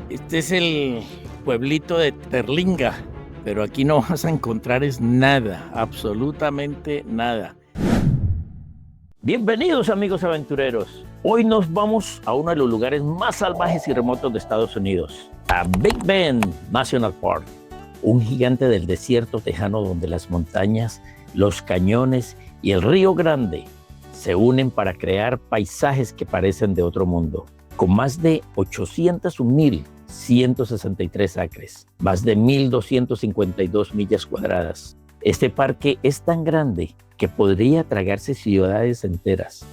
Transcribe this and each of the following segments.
Este es el pueblito de Terlinga, pero aquí no vas a encontrar es nada, absolutamente nada. Bienvenidos amigos aventureros. Hoy nos vamos a uno de los lugares más salvajes y remotos de Estados Unidos, a Big Bend National Park, un gigante del desierto tejano donde las montañas, los cañones y el Río Grande se unen para crear paisajes que parecen de otro mundo. Con más de 801,163 acres, más de 1,252 millas cuadradas. Este parque es tan grande que podría tragarse ciudades enteras.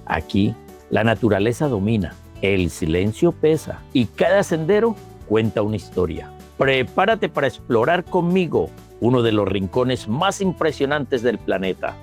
Aquí, la naturaleza domina, el silencio pesa y cada sendero cuenta una historia. Prepárate para explorar conmigo uno de los rincones más impresionantes del planeta.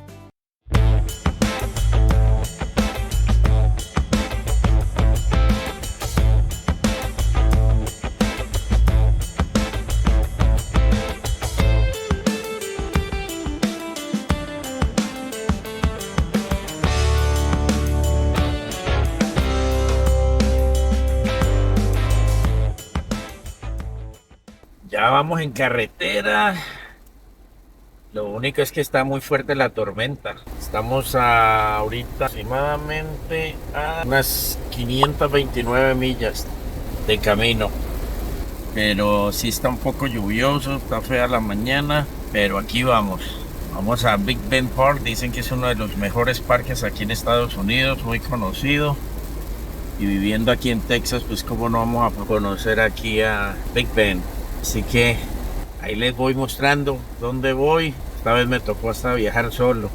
Ya vamos en carretera. Lo único es que está muy fuerte la tormenta. Estamos ahorita aproximadamente a unas 529 millas de camino. Pero sí está un poco lluvioso, está fea la mañana, pero aquí vamos. Vamos a Big Bend Park. Dicen que es uno de los mejores parques aquí en Estados Unidos, muy conocido. Y viviendo aquí en Texas, pues cómo no vamos a conocer aquí a Big Bend. Así que ahí les voy mostrando dónde voy. Esta vez me tocó hasta viajar solo.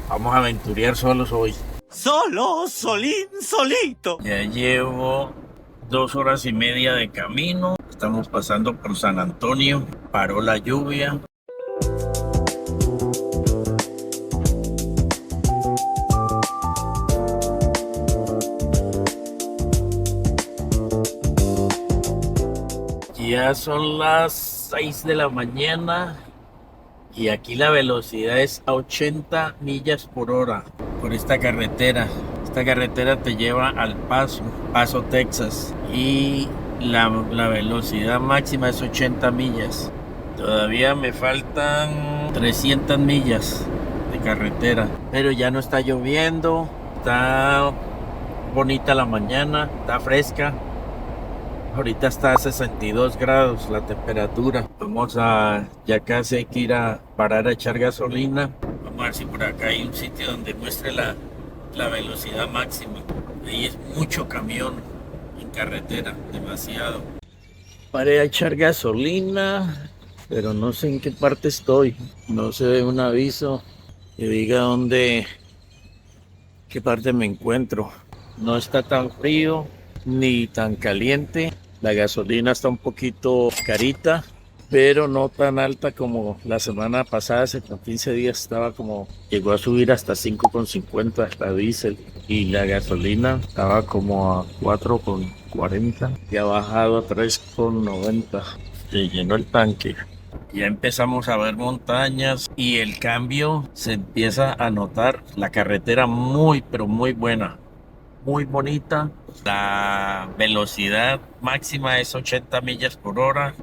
Vamos a aventurear solos hoy. Solo, solito. Ya llevo 2 horas y media de camino. Estamos pasando por San Antonio. Paró la lluvia. Ya son las 6 de la mañana y aquí la velocidad es a 80 millas por hora por esta carretera. Esta carretera te lleva al Paso, Texas, y la velocidad máxima es 80 millas. Todavía me faltan 300 millas de carretera, pero ya no está lloviendo, está bonita la mañana, está fresca. Ahorita está a 62 grados la temperatura. Ya casi hay que ir a parar a echar gasolina. Vamos a ver si por acá hay un sitio donde muestre la velocidad máxima. Ahí es mucho camión en carretera, demasiado. Paré a echar gasolina, pero no sé en qué parte estoy. No se ve un aviso que diga qué parte me encuentro. No está tan frío ni tan caliente. La gasolina está un poquito carita, pero no tan alta como la semana pasada. Hace 15 días llegó a subir hasta 5,50 la diésel, y la gasolina estaba como a 4,40 y ha bajado a 3,90. Se llenó el tanque. Ya empezamos a ver montañas y el cambio se empieza a notar. La carretera muy, pero muy buena. Muy bonita. La velocidad máxima es 80 millas por hora.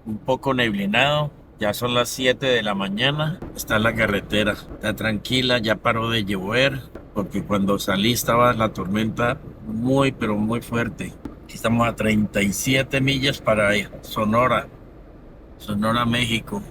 Un poco neblinado. Ya son las 7 de la mañana. Está la carretera. Está tranquila. Ya paró de llover, porque cuando salí estaba la tormenta muy, pero muy fuerte. Aquí estamos a 37 millas para Sonora, México.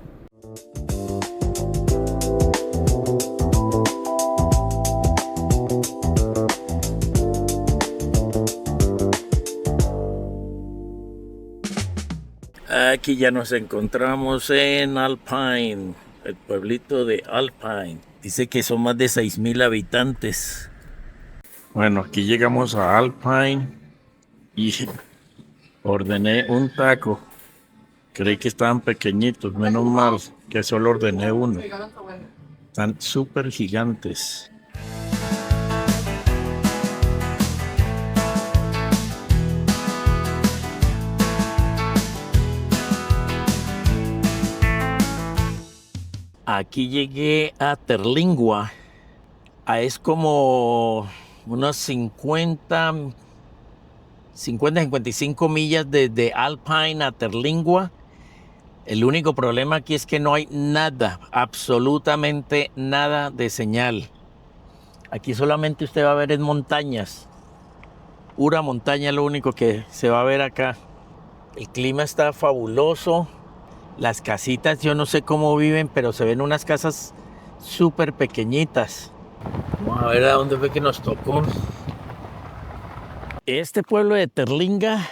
Aquí ya nos encontramos en Alpine, el pueblito de Alpine. Dice que son más de 6,000 habitantes. Bueno, aquí llegamos a Alpine y ordené un taco. Creí que estaban pequeñitos, menos mal que solo ordené uno. Están súper gigantes. Aquí llegué a Terlingua. Es como unos 50 55 millas desde Alpine a Terlingua. El único problema aquí es que no hay nada, absolutamente nada de señal. Aquí solamente usted va a ver en montañas. Pura montaña, lo único que se va a ver acá. El clima está fabuloso. Las casitas, yo no sé cómo viven, pero se ven unas casas súper pequeñitas. Vamos a ver a dónde fue que nos tocó. Este pueblo de Terlinga,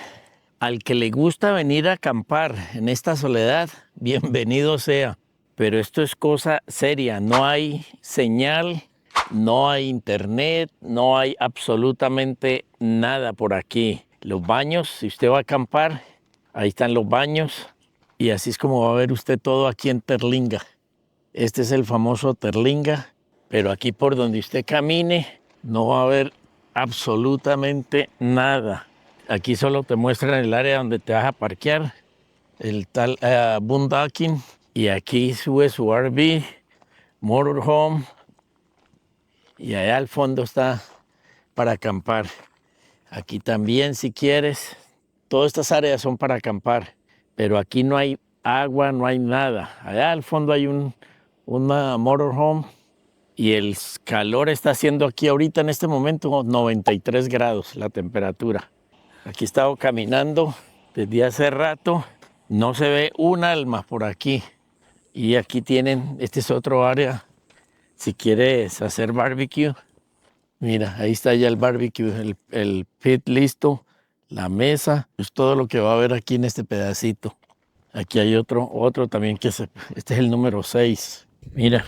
al que le gusta venir a acampar en esta soledad, bienvenido sea. Pero esto es cosa seria, no hay señal, no hay internet, no hay absolutamente nada por aquí. Los baños, si usted va a acampar, ahí están los baños y así es como va a ver usted todo aquí en Terlinga. Este es el famoso Terlinga, pero aquí por donde usted camine no va a haber absolutamente nada. Aquí solo te muestran el área donde te vas a parquear, el tal boondocking, y aquí sube su RV, motorhome, y allá al fondo está para acampar. Aquí también, si quieres, todas estas áreas son para acampar, pero aquí no hay agua, no hay nada. Allá al fondo hay una motorhome y el calor está haciendo aquí ahorita en este momento 93 grados la temperatura. Aquí he estado caminando desde hace rato, no se ve un alma por aquí. Y aquí tienen, este es otro área, si quieres hacer barbecue. Mira, ahí está ya el barbecue, el pit listo, la mesa, es todo lo que va a haber aquí en este pedacito. Aquí hay otro también este es el número 6. Mira,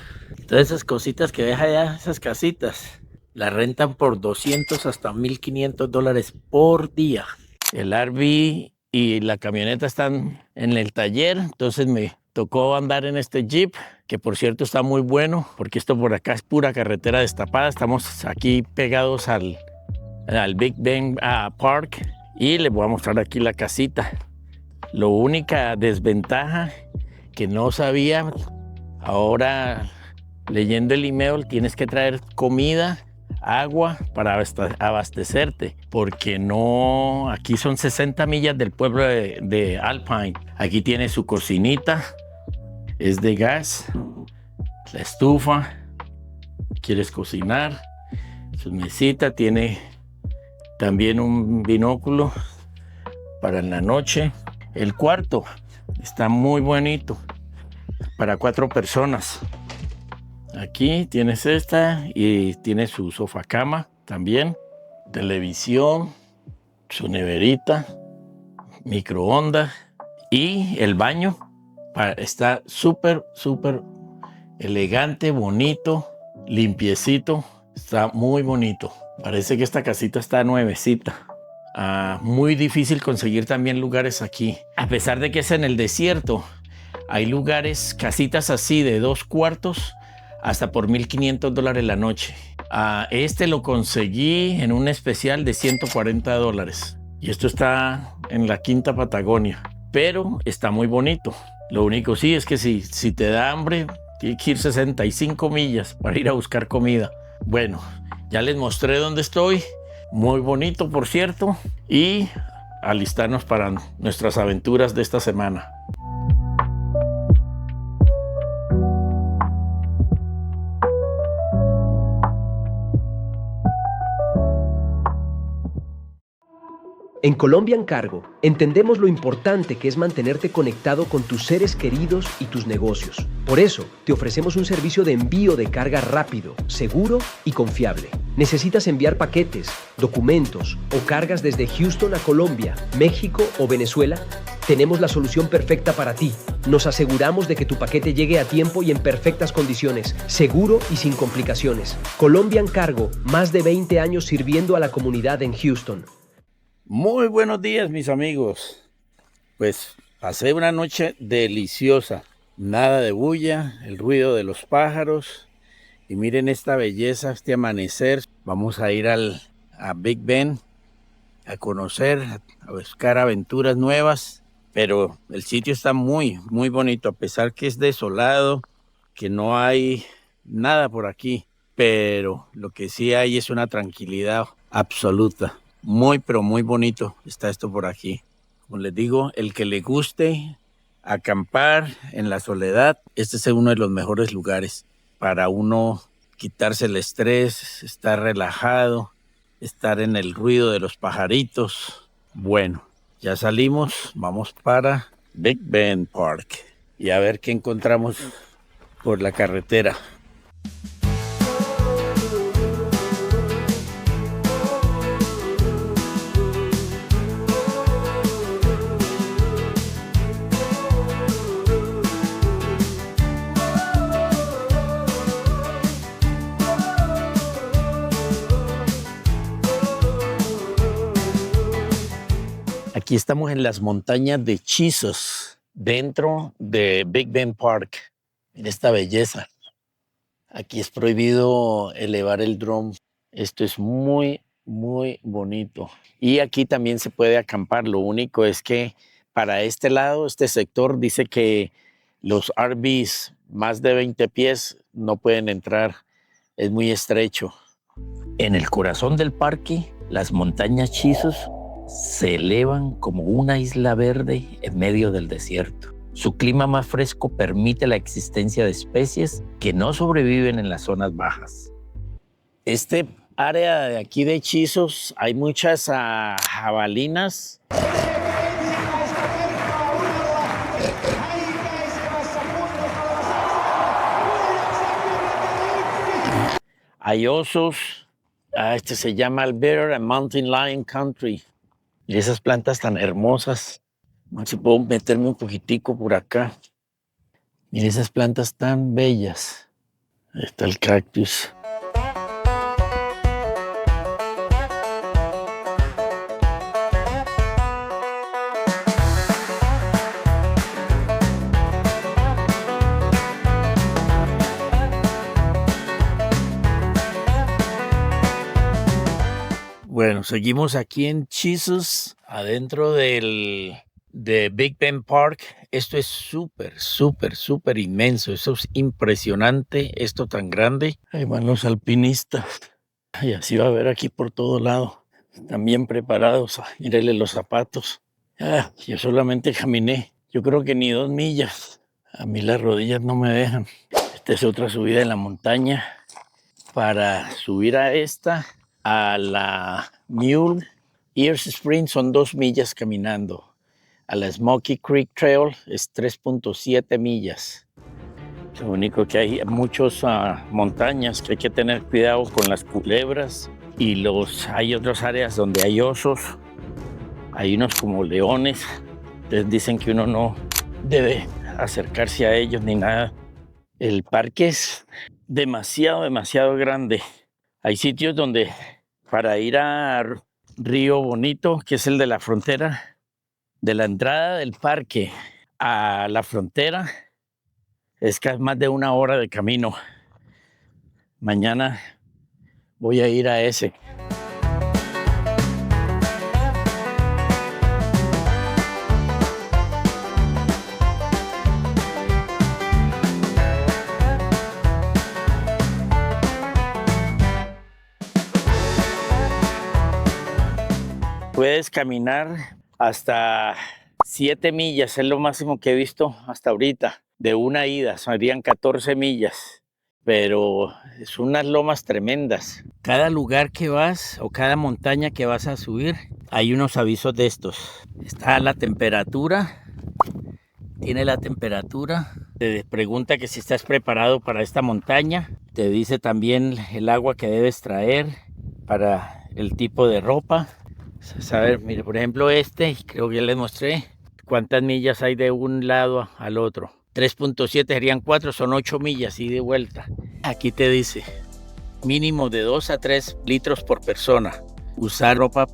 todas esas cositas que deja allá, esas casitas, las rentan por 200 hasta $1,500 por día. El RV y la camioneta están en el taller, entonces me tocó andar en este Jeep, que por cierto está muy bueno, porque esto por acá es pura carretera destapada. Estamos aquí pegados al Big Bend Park y les voy a mostrar aquí la casita. La única desventaja que no sabía, ahora leyendo el email, tienes que traer comida, agua para abastecerte, porque no, aquí son 60 millas del pueblo de Alpine. Aquí tiene su cocinita, es de gas, la estufa, quieres cocinar, su mesita, tiene también un binóculo para en la noche. El cuarto está muy bonito para 4 personas. Aquí tienes esta y tiene su sofá cama también, televisión, su neverita, microondas y el baño. Está súper elegante, bonito, limpiecito, está muy bonito. Parece que esta casita está nuevecita. Muy difícil conseguir también lugares aquí. A pesar de que es en el desierto, hay lugares, casitas así de 2 cuartos, hasta por $1,500 la noche. Este lo conseguí en un especial de $140. Y esto está en la Quinta Patagonia. Pero está muy bonito. Lo único sí es que si te da hambre, tienes que ir 65 millas para ir a buscar comida. Bueno, ya les mostré dónde estoy. Muy bonito, por cierto. Y alistarnos para nuestras aventuras de esta semana. En Colombian Cargo, entendemos lo importante que es mantenerte conectado con tus seres queridos y tus negocios. Por eso, te ofrecemos un servicio de envío de carga rápido, seguro y confiable. ¿Necesitas enviar paquetes, documentos o cargas desde Houston a Colombia, México o Venezuela? Tenemos la solución perfecta para ti. Nos aseguramos de que tu paquete llegue a tiempo y en perfectas condiciones, seguro y sin complicaciones. Colombian Cargo, más de 20 años sirviendo a la comunidad en Houston. Muy buenos días, mis amigos. Pues pasé una noche deliciosa. Nada de bulla, el ruido de los pájaros. Y miren esta belleza, este amanecer. Vamos a ir a Big Bend a conocer, a buscar aventuras nuevas. Pero el sitio está muy bonito, a pesar que es desolado, que no hay nada por aquí. Pero lo que sí hay es una tranquilidad absoluta. Muy, pero muy bonito está esto por aquí. Como les digo, el que le guste acampar en la soledad, este es uno de los mejores lugares para uno quitarse el estrés, estar relajado, estar en el ruido de los pajaritos. Bueno, ya salimos, vamos para Big Bend Park y a ver qué encontramos por la carretera. Aquí estamos en las montañas de Chisos, dentro de Big Bend Park. Miren esta belleza. Aquí es prohibido elevar el dron. Esto es muy, muy bonito. Y aquí también se puede acampar. Lo único es que para este lado, este sector, dice que los RVs más de 20 pies no pueden entrar. Es muy estrecho. En el corazón del parque, las montañas Chisos se elevan como una isla verde en medio del desierto. Su clima más fresco permite la existencia de especies que no sobreviven en las zonas bajas. Este área de aquí de Chisos hay muchas jabalinas. Hay osos. Este se llama Alberta and Mountain Lion Country. Y esas plantas tan hermosas. A ver si puedo meterme un poquitico por acá. Miren esas plantas tan bellas. Ahí está el cactus. Bueno, seguimos aquí en Chisos, adentro de Big Bend Park. Esto es súper, súper, súper inmenso. Esto es impresionante, esto tan grande. Ahí van los alpinistas. Y así va a ver aquí por todo lado. Están bien preparados. Mírenle los zapatos. Yo solamente caminé, yo creo que ni 2 millas. A mí las rodillas no me dejan. Esta es otra subida en la montaña. Para subir a esta, a la Mule Ears Spring, son 2 millas caminando. A la Smoky Creek Trail es 3.7 millas. Lo único que hay muchas montañas que hay que tener cuidado con las culebras y hay otras áreas donde hay osos. Hay unos como leones. Entonces dicen que uno no debe acercarse a ellos ni nada. El parque es demasiado, demasiado grande. Hay sitios donde para ir a Río Bonito, que es el de la frontera, de la entrada del parque a la frontera, es casi más de 1 hora de camino. Mañana voy a ir a ese. Puedes caminar hasta 7 millas, es lo máximo que he visto hasta ahorita. De una ida, serían 14 millas, pero es unas lomas tremendas. Cada lugar que vas o cada montaña que vas a subir, hay unos avisos de estos. Está la temperatura, tiene la temperatura. Te pregunta que si estás preparado para esta montaña. Te dice también el agua que debes traer para el tipo de ropa. A ver, mire, por ejemplo creo que ya les mostré cuántas millas hay de un lado al otro. 3.7 serían 4, son 8 millas y de vuelta. Aquí te dice mínimo de 2 a 3 litros por persona. Usar ropa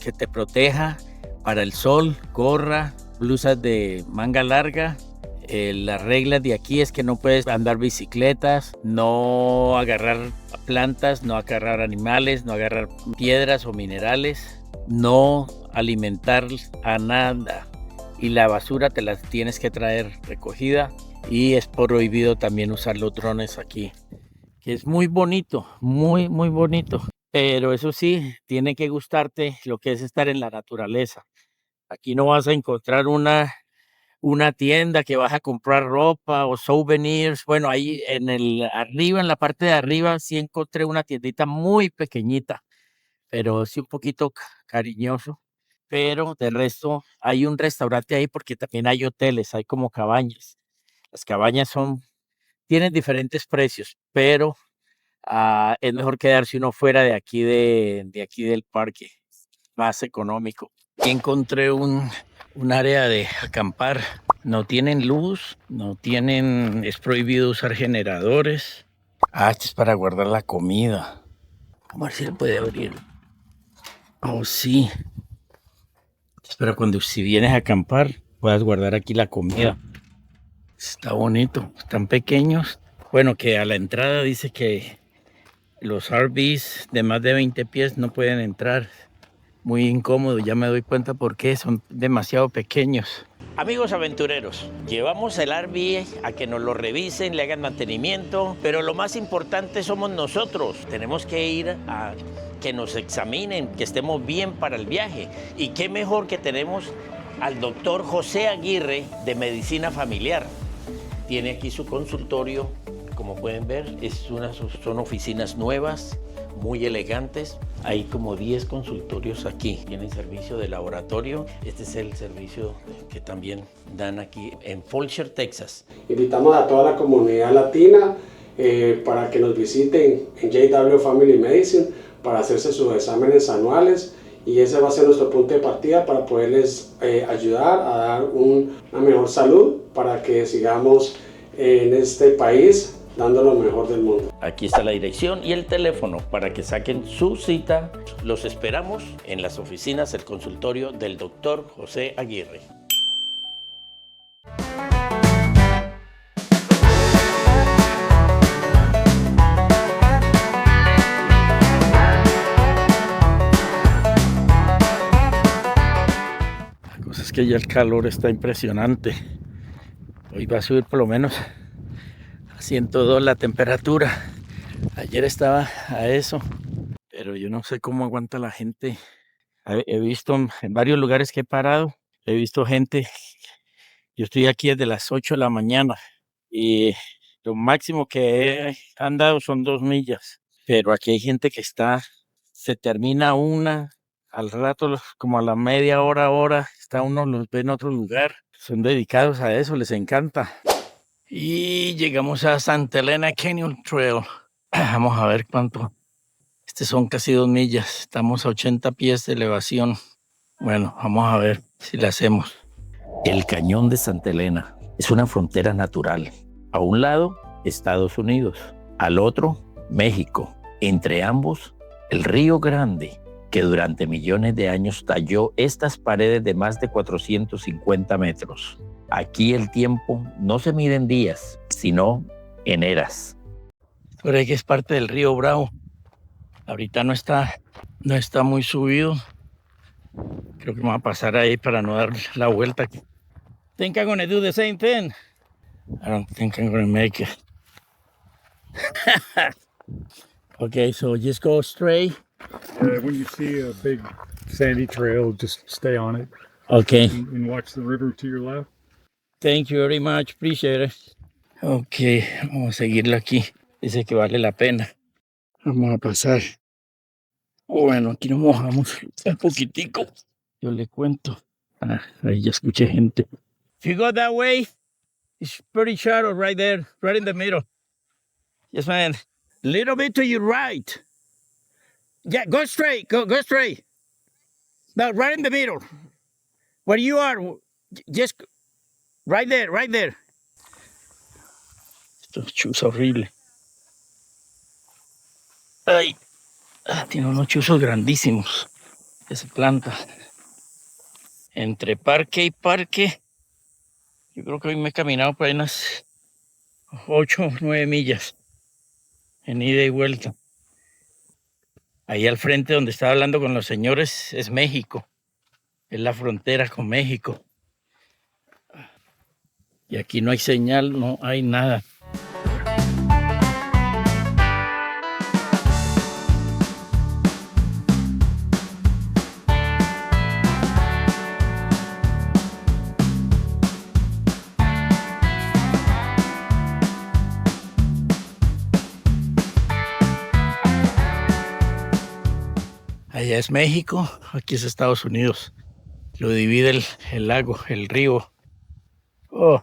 que te proteja para el sol, gorra, blusas de manga larga. Las reglas de aquí es que no puedes andar bicicletas, no agarrar plantas, no agarrar animales, no agarrar piedras o minerales, no alimentar a nada. Y la basura te la tienes que traer recogida. Y es prohibido también usar los drones aquí. Que es muy bonito, muy, muy bonito. Pero eso sí, tiene que gustarte lo que es estar en la naturaleza. Aquí no vas a encontrar una tienda que vas a comprar ropa o souvenirs. Bueno, ahí arriba, en la parte de arriba, sí encontré una tiendita muy pequeñita, pero sí un poquito cariñoso. Pero de resto, hay un restaurante ahí porque también hay hoteles, hay como cabañas. Las cabañas tienen diferentes precios, pero es mejor quedarse uno fuera de aquí del parque, más económico. Y encontré un área de acampar. No tienen luz, es prohibido usar generadores. Este es para guardar la comida. Vamos a ver si lo puede abrir. Oh, sí. Espera, si vienes a acampar, puedas guardar aquí la comida. Está bonito, están pequeños. Bueno, que a la entrada dice que los RVs de más de 20 pies no pueden entrar. Muy incómodo, ya me doy cuenta por qué, son demasiado pequeños. Amigos aventureros, llevamos el RV a que nos lo revisen, le hagan mantenimiento, pero lo más importante somos nosotros. Tenemos que ir a que nos examinen, que estemos bien para el viaje. Y qué mejor que tenemos al doctor José Aguirre de Medicina Familiar. Tiene aquí su consultorio, como pueden ver, son oficinas nuevas, muy elegantes. Hay como 10 consultorios aquí. Tienen servicio de laboratorio. Este es el servicio que también dan aquí en Fulshear, Texas. Invitamos a toda la comunidad latina para que nos visiten en JW Family Medicine para hacerse sus exámenes anuales, y ese va a ser nuestro punto de partida para poderles ayudar a dar una mejor salud para que sigamos en este país dando lo mejor del mundo. Aquí está la dirección y el teléfono para que saquen su cita. Los esperamos en las oficinas del consultorio del doctor José Aguirre. La cosa es que ya el calor está impresionante. Hoy va a subir por lo menos a 102 la temperatura. Ayer estaba a eso, pero yo no sé cómo aguanta la gente. He visto en varios lugares que he parado, he visto gente. Yo estoy aquí desde las 8 de la mañana y lo máximo que he andado son 2 millas, pero aquí hay gente que se termina al rato, como a la media hora, los ve en otro lugar. Son dedicados a eso, les encanta. Y llegamos a Santa Elena Canyon Trail. Vamos a ver cuánto. Son casi 2 millas. Estamos a 80 pies de elevación. Bueno, vamos a ver si la hacemos. El Cañón de Santa Elena es una frontera natural. A un lado, Estados Unidos. Al otro, México. Entre ambos, el Río Grande, que durante millones de años talló estas paredes de más de 450 metros. Aquí el tiempo no se mide en días, sino en eras. Por ahí que es parte del río Bravo. Ahorita no está muy subido. Creo que me va a pasar ahí para no dar la vuelta. Think I'm gonna do the same thing. I don't think I'm gonna make it. Okay, so just go straight. When you see a big sandy trail, just stay on it. Okay. And watch the river to your left. Thank you very much. Appreciate it. Ok, vamos a seguirlo aquí. Dice que vale la pena. Vamos a pasar. Bueno, aquí nos mojamos un poquitico. Yo le cuento. Ahí ya escuché gente. If you go that way, it's pretty shallow right there, right in the middle. Yes, man. Little bit to your right. Yeah, go straight. Go straight. No, right in the middle. Where you are, just right there, right there. Esto es chuzo horrible. Ay, tiene unos chuzos grandísimos. Esa planta. Entre parque y parque, yo creo que hoy me he caminado por ahí unas 8 o 9 millas en ida y vuelta. Ahí al frente donde estaba hablando con los señores es México. Es la frontera con México. Y aquí no hay señal, no hay nada. Allá es México, aquí es Estados Unidos. Lo divide el lago, el río. Oh,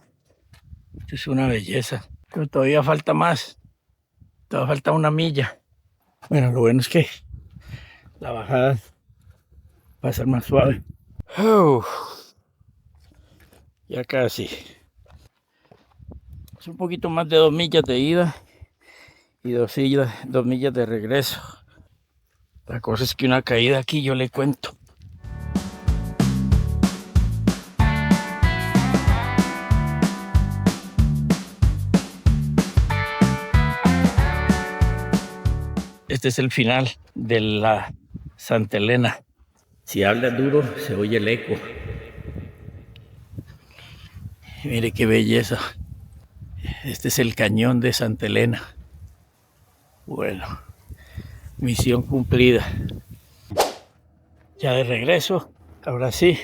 esto es una belleza. Pero todavía falta más. Todavía falta una milla. Bueno, lo bueno es que la bajada va a ser más suave. Ya casi. Es un poquito más de 2 millas de ida y 2 millas de regreso. La cosa es que una caída aquí yo le cuento. Este es el final de la Santa Elena. Si habla duro, se oye el eco. Mire qué belleza. Este es el cañón de Santa Elena. Bueno, misión cumplida. Ya de regreso, ahora sí.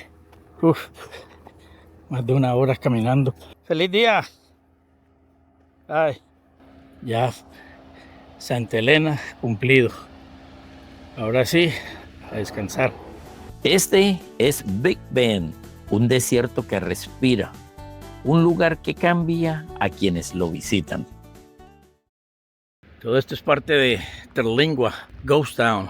Más de 1 hora caminando. ¡Feliz día! Ay, ya Santa Elena cumplido. Ahora sí, a descansar. Este es Big Bend, un desierto que respira, un lugar que cambia a quienes lo visitan. Todo esto es parte de Terlingua, Ghost Town.